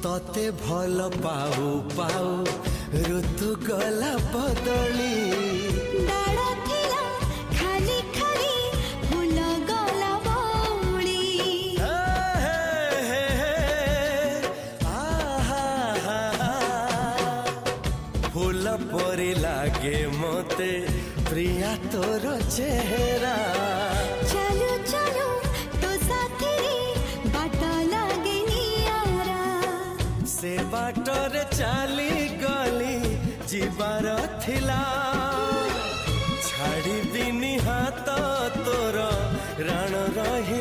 तते भल पाऊ पाऊ ऋतु गला बदली डाळ थिला खाली खाली फूल गला बौली फूल परी लागे मते प्रिया तोर चेहरा चलो चलो तो साथी बाट लागे नियारा से बाटरे चली गली जीवार थिला छाड़ी दिनी हाथ तोर राण रही